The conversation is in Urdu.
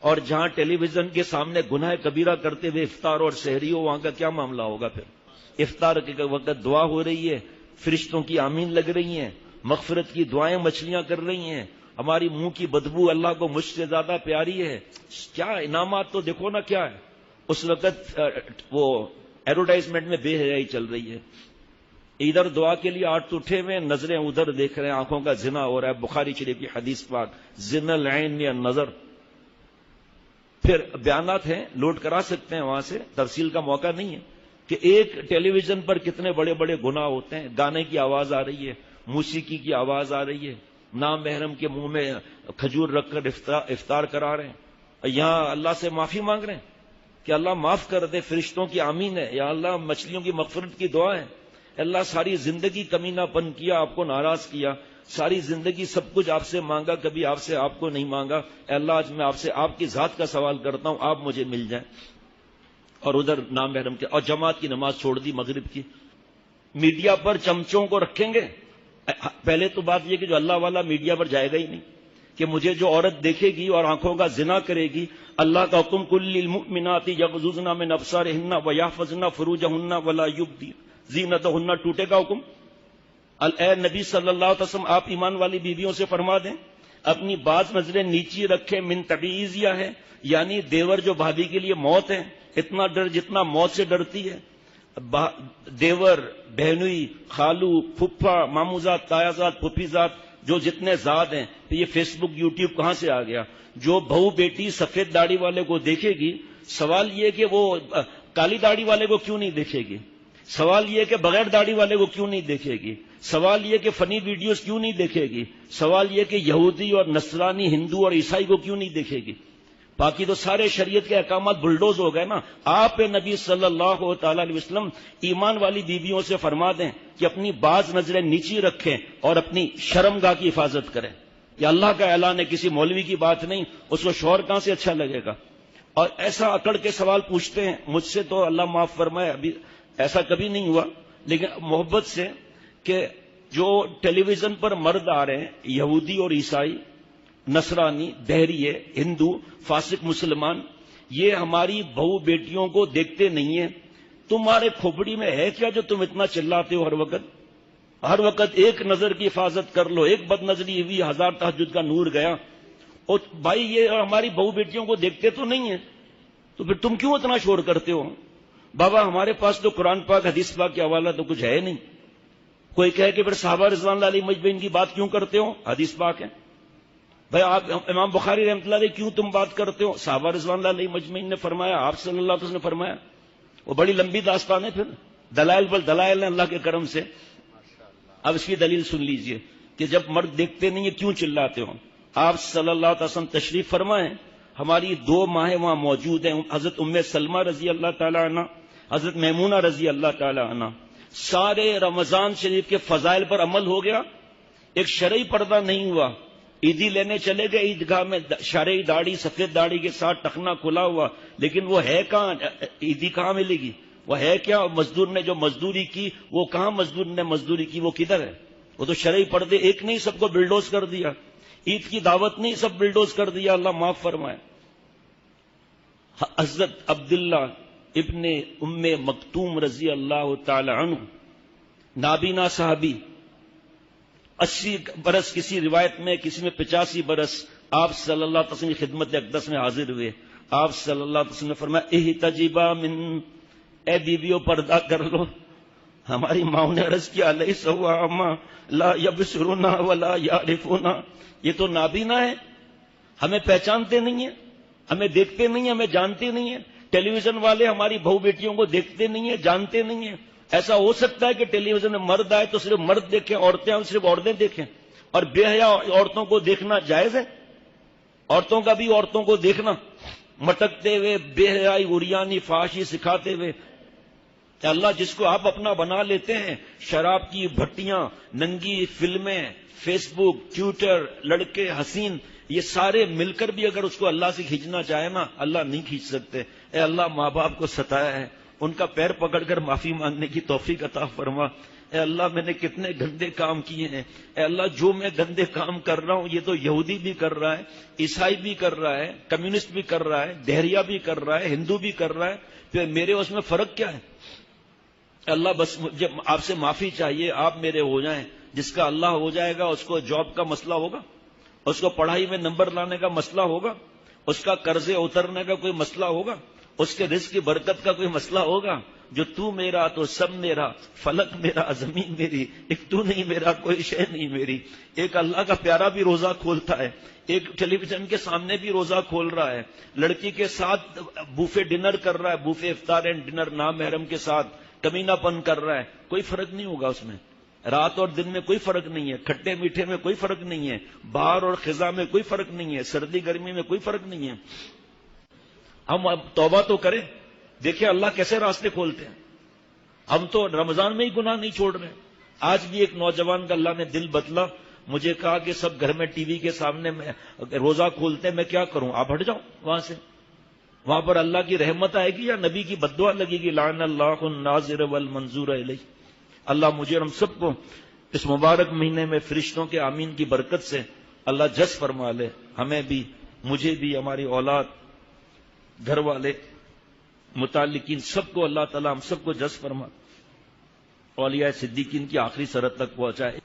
اور جہاں ٹیلی ویژن کے سامنے گناہ کبیرہ کرتے ہوئے افطار اور سحری ہو، وہاں کا کیا معاملہ ہوگا؟ پھر افطار کے وقت دعا ہو رہی ہے، فرشتوں کی آمین لگ رہی ہیں، مغفرت کی دعائیں مچھلیاں کر رہی ہیں، ہماری منہ کی بدبو اللہ کو مجھ سے زیادہ پیاری ہے. کیا انعامات تو دیکھو نا کیا ہے. اس وقت وہ ایڈورٹائزمنٹ میں بے حیائی چل رہی ہے. ادھر دعا کے لیے آٹھ اٹھے ہوئے، نظریں ادھر دیکھ رہے ہیں، آنکھوں کا زنا ہو رہا ہے. بخاری شریف کی حدیث پاک، زنا العین یا نظر. پھر بیانات ہیں، لوڈ کرا سکتے ہیں وہاں سے، تفصیل کا موقع نہیں ہے کہ ایک ٹیلی ویژن پر کتنے بڑے بڑے گناہ ہوتے ہیں. گانے کی آواز آ رہی ہے، موسیقی کی آواز آ رہی ہے، نام محرم کے منہ میں کھجور رکھ کر افطار کرا رہے ہیں. یہاں اللہ سے معافی مانگ رہے ہیں کہ اللہ معاف کر دے، فرشتوں کی آمین ہے، یا اللہ مچھلیوں کی مغفرت کی دعا ہے. اللہ ساری زندگی کمینہ پن کیا، آپ کو ناراض کیا، ساری زندگی سب کچھ آپ سے مانگا، کبھی آپ سے آپ کو نہیں مانگا. اے اللہ آج میں آپ سے آپ کی ذات کا سوال کرتا ہوں، آپ مجھے مل جائیں. اور ادھر نام محرم کے، اور جماعت کی نماز چھوڑ دی مغرب کی. میڈیا پر چمچوں کو رکھیں گے. پہلے تو بات یہ کہ جو اللہ والا میڈیا پر جائے گا ہی نہیں، کہ مجھے جو عورت دیکھے گی اور آنکھوں کا زنا کرے گی، اللہ کا حکم کل للمؤمنات یغضضن من ابصارهن ویحفظن فروجهن ولا یبدین زینتهن، ٹوٹے کا حکم. اے نبی صلی اللہ علیہ وسلم، آپ ایمان والی بیویوں سے فرما دیں اپنی بعض نظریں نیچی رکھیں. من تبعیضیہ ہے، یعنی دیور جو بھابھی کے لیے موت ہے، اتنا ڈر جتنا موت سے ڈرتی ہے. دیور، بہنوئی، خالو، پھپھا، ماموزاد، تایازاد، پھپھیزاد، جو جتنے زاد ہیں. یہ فیس بک یوٹیوب کہاں سے آ گیا؟ جو بہو بیٹی سفید داڑھی والے کو دیکھے گی، سوال یہ کہ وہ کالی داڑھی والے کو کیوں نہیں دیکھے گی؟ سوال یہ کہ بغیر داڑھی والے کو کیوں نہیں دیکھے گی؟ سوال یہ کہ فنی ویڈیوز کیوں نہیں دیکھے گی؟ سوال یہ کہ یہودی اور نصرانی، ہندو اور عیسائی کو کیوں نہیں دیکھے گی؟ باقی تو سارے شریعت کے احکامات بلڈوز ہو گئے نا. آپ نبی صلی اللہ تعالی علیہ وسلم ایمان والی بیویوں سے فرما دیں کہ اپنی بعض نظریں نیچی رکھیں اور اپنی شرمگاہ کی حفاظت کریں. یہ اللہ کا اعلان ہے، کسی مولوی کی بات نہیں. اس کو شوہر کہاں سے اچھا لگے گا؟ اور ایسا اکڑ کے سوال پوچھتے ہیں مجھ سے، تو اللہ معاف فرمائے ابھی ایسا کبھی نہیں ہوا، لیکن محبت سے، کہ جو ٹیلی ویژن پر مرد آ رہے ہیں، یہودی اور عیسائی، نصرانی، بحریے، ہندو، فاسق مسلمان، یہ ہماری بہو بیٹیوں کو دیکھتے نہیں ہیں. تمہارے کھوپڑی میں ہے کیا جو تم اتنا چلاتے ہو ہر وقت ایک نظر کی حفاظت کر لو، ایک بد نظری ہوئی 1000 تہجد کا نور گیا. اور بھائی یہ ہماری بہو بیٹیوں کو دیکھتے تو نہیں ہیں، تو پھر تم کیوں اتنا شور کرتے ہو؟ بابا ہمارے پاس تو قرآن پاک حدیث پاک کے حوالہ تو کچھ ہے نہیں. کوئی کہے کہ پھر صحابہ رضوان اللہ علیہم اجمعین کی بات کیوں کرتے ہو؟ حدیث پاک ہے. بھائی آپ امام بخاری رحمۃ اللہ علیہ کیوں تم بات کرتے ہو؟ صحابہ رضوان اللہ علیہم اجمعین نے فرمایا، آپ صلی اللہ علیہ وسلم نے فرمایا. وہ بڑی لمبی داستان ہے، پھر دلائل بل دلائل ہیں اللہ کے کرم سے. اب اس کی دلیل سن لیجئے کہ جب مرد دیکھتے نہیں ہیں کیوں چلاتے ہو. آپ صلی اللہ علیہ وسلم تشریف فرمائیں، ہماری 2 ماہیں وہاں موجود ہیں. حضرت ام سلمہ رضی اللہ تعالی عنہ، حضرت میمونہ رضی اللہ تعالی عنہ. سارے رمضان شریف کے فضائل پر عمل ہو گیا، ایک شرعی پردہ نہیں ہوا. عیدی لینے چلے گئے عیدگاہ میں، شرعی داڑھی، سفید داڑھی کے ساتھ ٹخنا کھلا ہوا، لیکن وہ ہے کہاں؟ عیدی کہاں ملے گی؟ وہ ہے کیا؟ مزدور نے جو مزدوری کی، وہ کہاں مزدور نے مزدوری کی؟ وہ کدھر ہے؟ وہ تو شرعی پردے ایک نہیں، سب کو بلڈوز کر دیا. عید کی دعوت نہیں، سب بلڈوز کر دیا. اللہ معاف فرمائے. حضرت عبداللہ ابن ام مکتوم رضی اللہ تعالی عنہ، نابینا صحابی، 80 برس، کسی روایت میں کسی میں 85 برس آپ صلی اللہ علیہ وسلم کی خدمت اقدس میں حاضر ہوئے. آپ صلی اللہ علیہ وسلم نے فرمایا، احتجبا من، اے بیویوں پردہ کر لو. ہماری ماں نے عرض کیا، لیس هو اعمى لا یبصرون ولا یعرفون. یہ تو نابینا ہے، ہمیں پہچانتے نہیں ہیں، ہمیں دیکھتے نہیں ہیں، ہمیں جانتے نہیں ہیں. ٹیلی ویژن والے ہماری بہو بیٹیوں کو دیکھتے نہیں ہیں، جانتے نہیں ہیں. ایسا ہو سکتا ہے کہ ٹیلی ویژن میں مرد آئے تو صرف مرد دیکھیں، عورتیں آئیں صرف عورتیں دیکھیں؟ اور بے حیا عورتوں کو دیکھنا جائز ہے؟ عورتوں کا بھی عورتوں کو دیکھنا، مٹکتے ہوئے، بے حیائی، عریانی، فحاشی سکھاتے ہوئے. کہ اللہ جس کو آپ اپنا بنا لیتے ہیں، شراب کی بھٹیاں، ننگی فلمیں، فیس بک، ٹویٹر، لڑکے حسین، یہ سارے مل کر بھی اگر اس کو اللہ سے کھینچنا چاہے نا، اللہ نہیں کھینچ سکتے. اے اللہ ماں باپ کو ستایا ہے، ان کا پیر پکڑ کر معافی مانگنے کی توفیق عطا فرما. اے اللہ میں نے کتنے گندے کام کیے ہیں، اے اللہ جو میں گندے کام کر رہا ہوں یہ تو یہودی بھی کر رہا ہے، عیسائی بھی کر رہا ہے، کمیونسٹ بھی کر رہا ہے، دہریہ بھی کر رہا ہے، ہندو بھی کر رہا ہے، پھر میرے اس میں فرق کیا ہے؟ اللہ بس مجھے آپ سے معافی چاہیے، آپ میرے ہو جائیں۔ جس کا اللہ ہو جائے گا اس کو جاب کا مسئلہ ہوگا، اس کو پڑھائی میں نمبر لانے کا مسئلہ ہوگا، اس کا قرضے اترنے کا کوئی مسئلہ ہوگا، اس کے رزق کی برکت کا کوئی مسئلہ ہوگا؟ جو تو میرا تو سب میرا، فلک میرا زمین میری، ایک تو نہیں میرا کوئی شے نہیں میری۔ ایک اللہ کا پیارا بھی روزہ کھولتا ہے، ایک ٹیلی ویژن کے سامنے بھی روزہ کھول رہا ہے، لڑکی کے ساتھ بوفے ڈنر کر رہا ہے، بوفے افطار اینڈ ڈنر نامحرم کے ساتھ کمینہ پن کر رہا ہے، کوئی فرق نہیں ہوگا اس میں۔ رات اور دن میں کوئی فرق نہیں ہے، کھٹے میٹھے میں کوئی فرق نہیں ہے، بہار اور خزاں میں کوئی فرق نہیں ہے، سردی گرمی میں کوئی فرق نہیں ہے۔ ہم اب توبہ تو کریں، دیکھیں اللہ کیسے راستے کھولتے ہیں۔ ہم تو رمضان میں ہی گناہ نہیں چھوڑ رہے۔ آج بھی ایک نوجوان کا اللہ نے دل بدلا، مجھے کہا کہ سب گھر میں ٹی وی کے سامنے میں روزہ کھولتے ہیں، میں کیا کروں؟ آپ ہٹ جاؤ وہاں سے، وہاں پر اللہ کی رحمت آئے گی یا نبی کی بددعا لگے گی؟ لعن اللہ الناظر والمنظور الیہ۔ اللہ مجھے اور ہم سب کو اس مبارک مہینے میں فرشتوں کے آمین کی برکت سے اللہ جس فرما لے، ہمیں بھی، مجھے بھی، ہماری اولاد، گھر والے، متعلقین سب کو اللہ تعالی ہم سب کو جس فرما، اولیاء صدیقین کی آخری سرحد تک پہنچائے۔